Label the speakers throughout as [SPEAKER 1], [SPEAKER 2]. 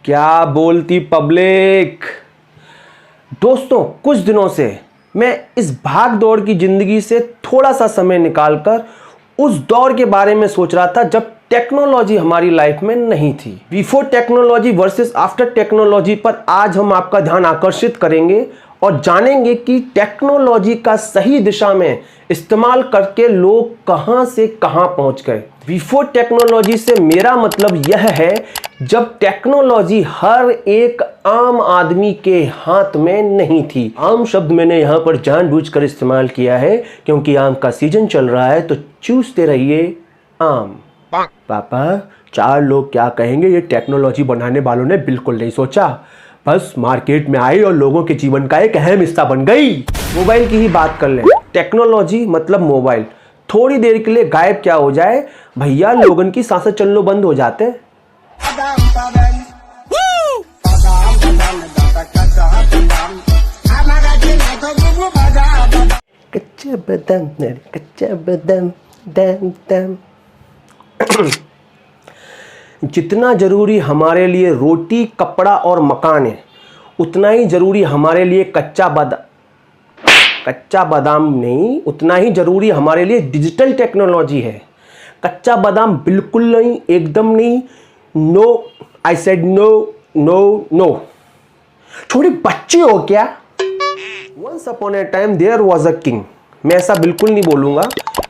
[SPEAKER 1] क्या बोलती पब्लिक। दोस्तों, कुछ दिनों से मैं इस भाग दौड़ की जिंदगी से थोड़ा सा समय निकालकर उस दौर के बारे में सोच रहा था जब टेक्नोलॉजी हमारी लाइफ में नहीं थी। Before technology versus after technology पर आज हम आपका ध्यान आकर्षित करेंगे और जानेंगे कि टेक्नोलॉजी का सही दिशा में इस्तेमाल करके लोग कहां से कहां पहुंच गए। बिफोर टेक्नोलॉजी से मेरा मतलब यह है जब टेक्नोलॉजी हर एक आम आदमी के हाथ में नहीं थी। आम शब्द मैंने यहां पर जानबूझकर इस्तेमाल किया है क्योंकि आम का सीजन चल रहा है, तो चूसते रहिए आम। पापा, 4 लोग क्या कहेंगे, ये टेक्नोलॉजी बनाने वालों ने बिल्कुल नहीं सोचा, बस मार्केट में आई और लोगों के जीवन का एक अहम हिस्सा बन गई। मोबाइल की ही बात कर लें। टेक्नोलॉजी मतलब मोबाइल थोड़ी देर के लिए गायब क्या हो जाए भैया, लोगन की सांसें चलना बंद हो जाते। कच्चा बदाम, कच्चा बदाम, दम दम। जितना जरूरी हमारे लिए रोटी, कपड़ा और मकान है, उतना ही जरूरी हमारे लिए कच्चा बादाम नहीं, उतना ही जरूरी हमारे लिए डिजिटल टेक्नोलॉजी है। कच्चा बादाम बिल्कुल नहीं, एकदम नहीं। No, I said no no no. छोटे बच्चे हो क्या? Once upon a time there was a king। मैं ऐसा बिल्कुल नहीं बोलूंगा।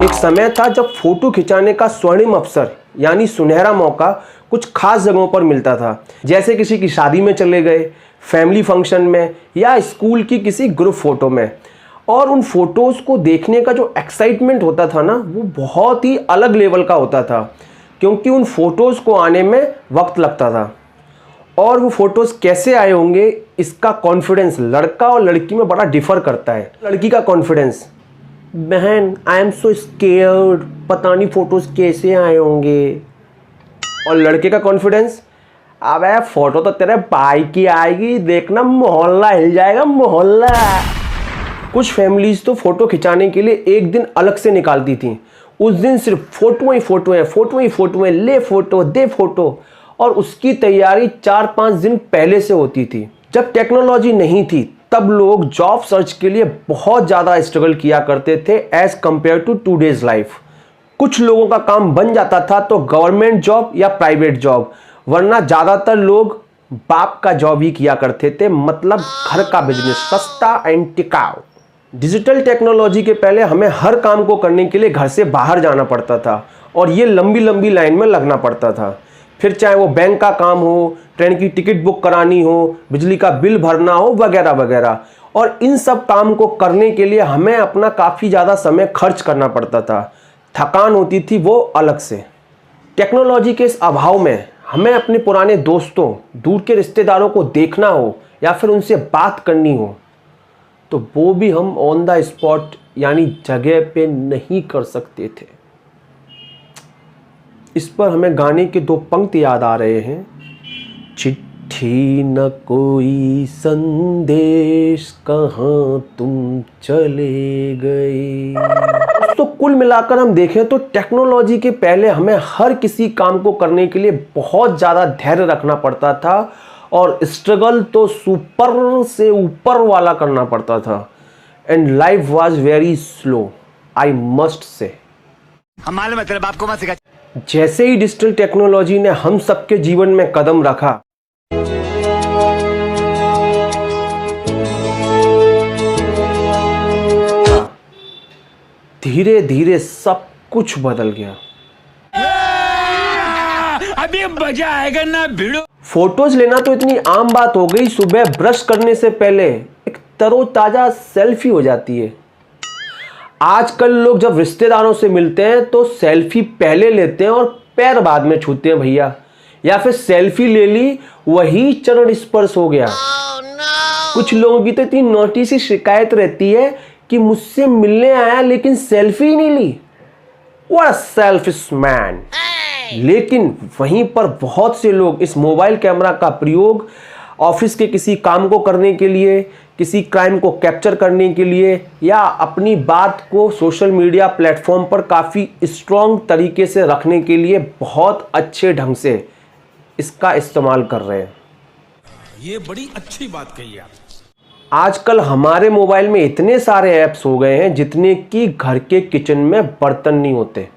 [SPEAKER 1] एक समय था जब फोटो खिंचाने का स्वर्णिम अवसर यानी सुनहरा मौका कुछ खास जगहों पर मिलता था, जैसे किसी की शादी में चले गए, फैमिली फंक्शन में या स्कूल की किसी ग्रुप फोटो में। और उन फोटोज को देखने का जो एक्साइटमेंट होता था ना, वो बहुत ही अलग लेवल का होता था, क्योंकि उन फोटोज को आने में वक्त लगता था। और वो फोटोज कैसे आए होंगे इसका कॉन्फिडेंस लड़का और लड़की में बड़ा डिफर करता है। लड़की का कॉन्फिडेंस, बहन आई एम सो स्केयर्ड, पता नहीं फोटोज कैसे आए होंगे। और लड़के का कॉन्फिडेंस, अबे फोटो तो तेरे भाई की आएगी, देखना मोहल्ला हिल जाएगा, मोहल्ला। कुछ फैमिलीज तो फोटो खिंचाने के लिए एक दिन अलग से निकालती थी। उस दिन सिर्फ फोटो ही फोटो है, फोटो ही फोटो है, ले फोटो दे फोटो। और उसकी तैयारी 4-5 दिन पहले से होती थी। जब टेक्नोलॉजी नहीं थी तब लोग जॉब सर्च के लिए बहुत ज़्यादा स्ट्रगल किया करते थे as compare to today's life. कुछ लोगों का काम बन जाता था तो गवर्नमेंट जॉब या प्राइवेट जॉब, वरना ज़्यादातर लोग बाप का जॉब ही किया करते थे, मतलब घर का बिजनेस, सस्ता एंड टिकाऊ। डिजिटल टेक्नोलॉजी के पहले हमें हर काम को करने के लिए घर से बाहर जाना पड़ता था और ये लंबी लंबी लाइन में लगना पड़ता था। फिर चाहे वो बैंक का काम हो, ट्रेन की टिकट बुक करानी हो, बिजली का बिल भरना हो, वगैरह वगैरह। और इन सब काम को करने के लिए हमें अपना काफ़ी ज़्यादा समय खर्च करना पड़ता था, थकान होती थी वो अलग से। टेक्नोलॉजी के इस अभाव में हमें अपने पुराने दोस्तों, दूर के रिश्तेदारों को देखना हो या फिर उनसे बात करनी हो तो वो भी हम ऑन द स्पॉट यानी जगह पे नहीं कर सकते थे। इस पर हमें गाने के 2 पंक्ति याद आ रहे हैं। चिट्ठी न कोई संदेश, कहाँ तुम चले गए। तो कुल मिलाकर हम देखें तो टेक्नोलॉजी के पहले हमें हर किसी काम को करने के लिए बहुत ज़्यादा धैर्य रखना पड़ता था और स्ट्रगल तो सुपर से ऊपर वाला करना पड़ता था। And life was very slow, I must say.
[SPEAKER 2] हम मालूम है तेरे बाप को मत सिखा।
[SPEAKER 1] जैसे ही डिजिटल टेक्नोलॉजी ने हम सबके जीवन में कदम रखा, धीरे धीरे सब कुछ बदल गया।
[SPEAKER 2] अभी मजा आएगा ना भिड़ो।
[SPEAKER 1] फोटोज लेना तो इतनी आम बात हो गई, सुबह ब्रश करने से पहले एक तरोताजा सेल्फी हो जाती है। आजकल लोग जब रिश्तेदारों से मिलते हैं तो सेल्फी पहले लेते हैं और पैर बाद में छूते हैं भैया, या फिर सेल्फी ले ली वही चरण स्पर्श हो गया। कुछ लोगों की तो इतनी नोटी सी शिकायत रहती है कि मुझसे मिलने आया लेकिन सेल्फी ही नहीं ली। What a selfish man. लेकिन वहीं पर बहुत से लोग इस मोबाइल कैमरा का प्रयोग ऑफिस के किसी काम को करने के लिए किसी क्राइम को कैप्चर करने के लिए या अपनी बात को सोशल मीडिया प्लेटफॉर्म पर काफ़ी स्ट्रॉन्ग तरीके से रखने के लिए बहुत अच्छे ढंग से इसका इस्तेमाल कर रहे हैं।
[SPEAKER 3] ये बड़ी अच्छी बात कही आप।
[SPEAKER 1] आजकल हमारे मोबाइल में इतने सारे ऐप्स हो गए हैं जितने कि घर के किचन में बर्तन नहीं होते।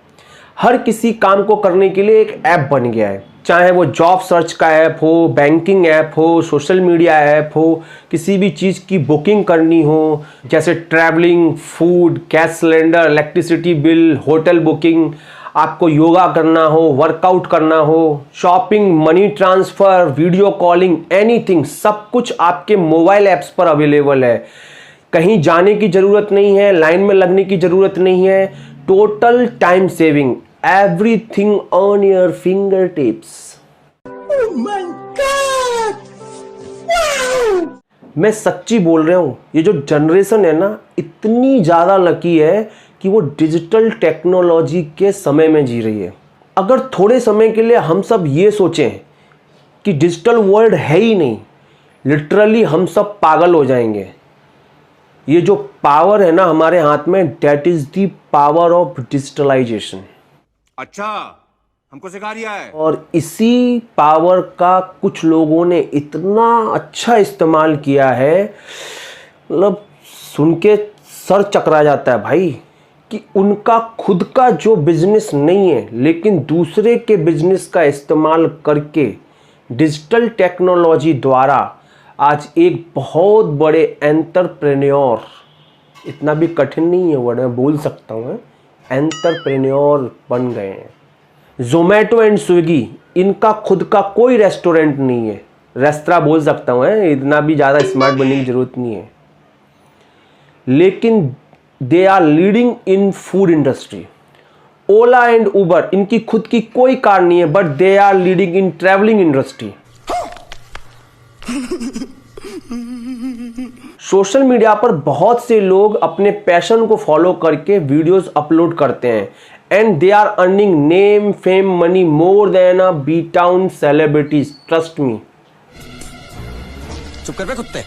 [SPEAKER 1] हर किसी काम को करने के लिए एक ऐप बन गया है, चाहे वो जॉब सर्च का ऐप हो, बैंकिंग ऐप हो, सोशल मीडिया ऐप हो, किसी भी चीज़ की बुकिंग करनी हो जैसे travelling, food, gas cylinder, electricity bill, hotel booking, आपको योगा करना हो, वर्कआउट करना हो, shopping, money transfer, video calling, anything, सब कुछ आपके मोबाइल ऐप्स पर अवेलेबल है। कहीं जाने की ज़रूरत नहीं है, लाइन में लगने की ज़रूरत नहीं है। Total time saving, everything on your finger tips. मैं सच्ची बोल रहा हूँ, ये जो जनरेशन है ना, इतनी ज़्यादा लकी है कि वो डिजिटल टेक्नोलॉजी के समय में जी रही है। अगर थोड़े समय के लिए हम सब ये सोचें कि डिजिटल वर्ल्ड है ही नहीं, लिटरली हम सब पागल हो जाएंगे। ये जो पावर है ना हमारे हाथ में, that is the power of digitalisation.
[SPEAKER 3] अच्छा, हमको सिखा दिया है।
[SPEAKER 1] और इसी पावर का कुछ लोगों ने इतना अच्छा इस्तेमाल किया है, मतलब सुन के सर चकरा जाता है भाई, कि उनका खुद का जो बिजनेस नहीं है लेकिन दूसरे के बिजनेस का इस्तेमाल करके डिजिटल टेक्नोलॉजी द्वारा आज एक बहुत बड़े एंटरप्रेन्योर, इतना भी कठिन नहीं है वर्ड, मैं बोल सकता हूँ, एंटरप्रेन्योर बन गए हैं। जोमेटो एंड स्विगी, इनका खुद का कोई रेस्टोरेंट नहीं है, रेस्तरा बोल सकता हूँ, इतना भी ज़्यादा स्मार्ट बनने की ज़रूरत नहीं है, लेकिन they are leading in food industry. Ola and Uber, इनकी खुद की कोई कार नहीं है, but they are leading in travelling industry. Social media पर बहुत से लोग अपने पैशन को फॉलो करके वीडियोस अपलोड करते हैं and they are earning name, fame, money more than a B town celebrities, trust me.
[SPEAKER 3] चुप कर बे कुत्ते।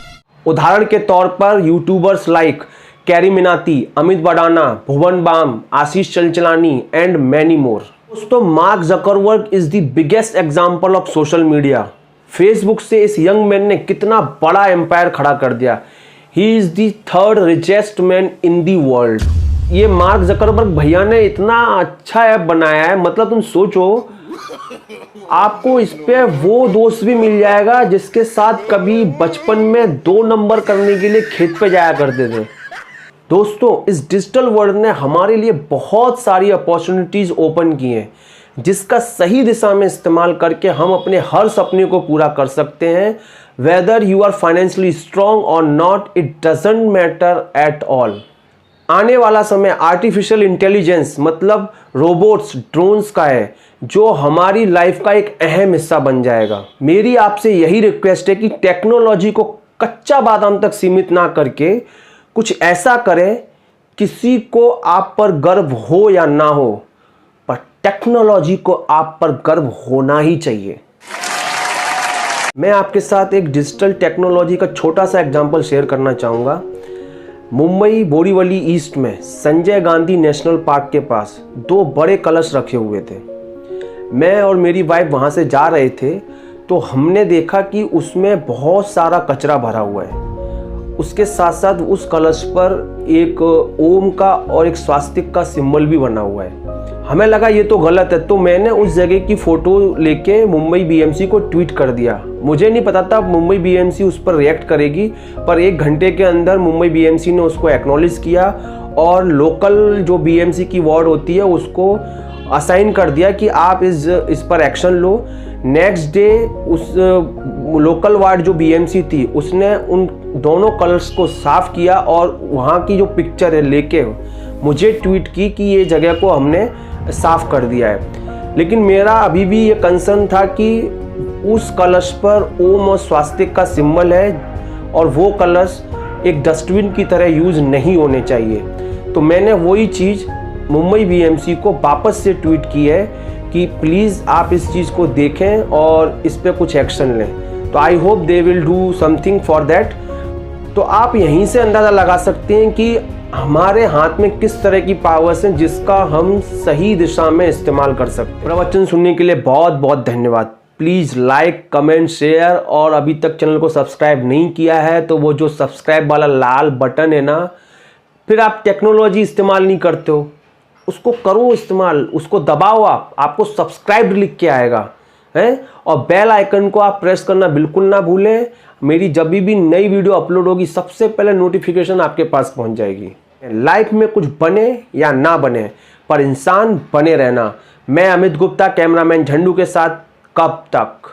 [SPEAKER 1] उदाहरण के तौर पर YouTubers like Carry Minati, Amit Badana, Bhuvan Bam, Ashish Chanchlani and many more. दोस्तों, Mark Zuckerberg is the biggest example of social media. Facebook से इस यंग मैन ने कितना बड़ा एम्पायर खड़ा कर दिया। He is the third richest man in the world. ये मार्क जकरबर्ग भैया ने इतना अच्छा ऐप बनाया है, मतलब तुम सोचो, आपको इस पे वो दोस्त भी मिल जाएगा जिसके साथ कभी बचपन में 2 नंबर करने के लिए खेत पे जाया करते थे। दोस्तों, इस डिजिटल वर्ल्ड ने हमारे लिए बहुत सारी अपॉर्चुनिटीज ओपन की हैं, जिसका सही दिशा में इस्तेमाल करके हम अपने हर सपने को पूरा कर सकते हैं। Whether you are financially strong और not, it doesn't matter at all. आने वाला समय आर्टिफिशियल इंटेलिजेंस मतलब रोबोट्स, ड्रोन्स का है, जो हमारी लाइफ का एक अहम हिस्सा बन जाएगा। मेरी आपसे यही रिक्वेस्ट है कि टेक्नोलॉजी को कच्चा बादाम तक सीमित ना करके कुछ ऐसा करें, किसी को आप पर गर्व हो या ना हो, पर टेक्नोलॉजी को आप पर गर्व होना ही चाहिए। मैं आपके साथ एक डिजिटल टेक्नोलॉजी का छोटा सा एग्जांपल शेयर करना चाहूँगा। मुंबई बोरीवली ईस्ट में संजय गांधी नेशनल पार्क के पास 2 बड़े कलश रखे हुए थे। मैं और मेरी वाइफ वहाँ से जा रहे थे तो हमने देखा कि उसमें बहुत सारा कचरा भरा हुआ है। उसके साथ साथ उस कलश पर एक ओम का और एक स्वास्तिक का सिंबल भी बना हुआ है। हमें लगा ये तो गलत है, तो मैंने उस जगह की फ़ोटो लेके मुंबई बीएमसी को ट्वीट कर दिया। मुझे नहीं पता था मुंबई बीएमसी उस पर रिएक्ट करेगी, पर 1 घंटे के अंदर मुंबई बीएमसी ने उसको एक्नॉलेज किया और लोकल जो बीएमसी की वार्ड होती है उसको असाइन कर दिया कि आप इस पर एक्शन लो। नेक्स्ट डे उस लोकल वार्ड जो बीएमसी थी उसने उन दोनों कलर्स को साफ़ किया और वहाँ की जो पिक्चर है लेके मुझे ट्वीट की कि ये जगह को हमने साफ़ कर दिया है। लेकिन मेरा अभी भी ये कंसर्न था कि उस कलश पर ओम और स्वास्तिक का सिंबल है और वो कलश एक डस्टबिन की तरह यूज़ नहीं होने चाहिए। तो मैंने वही चीज़ मुंबई बीएमसी को वापस से ट्वीट की है कि प्लीज़ आप इस चीज़ को देखें और इस पे कुछ एक्शन लें। तो I hope they will do something for that. तो आप यहीं से अंदाज़ा लगा सकते हैं कि हमारे हाथ में किस तरह की पावर्स हैं जिसका हम सही दिशा में इस्तेमाल कर सकते हैं। प्रवचन सुनने के लिए बहुत बहुत धन्यवाद। प्लीज़ लाइक, कमेंट, शेयर, और अभी तक चैनल को सब्सक्राइब नहीं किया है तो वो जो सब्सक्राइब वाला लाल बटन है ना, फिर आप टेक्नोलॉजी इस्तेमाल नहीं करते हो, उसको करो इस्तेमाल, उसको दबाओ, आपको सब्सक्राइब लिख के आएगा है, और बेल आइकन को आप प्रेस करना बिल्कुल ना भूलें। मेरी जब भी नई वीडियो अपलोड होगी सबसे पहले नोटिफिकेशन आपके पास पहुंच जाएगी। लाइफ में कुछ बने या ना बने, पर इंसान बने रहना। मैं अमित गुप्ता, कैमरामैन झंडू के साथ। कब तक?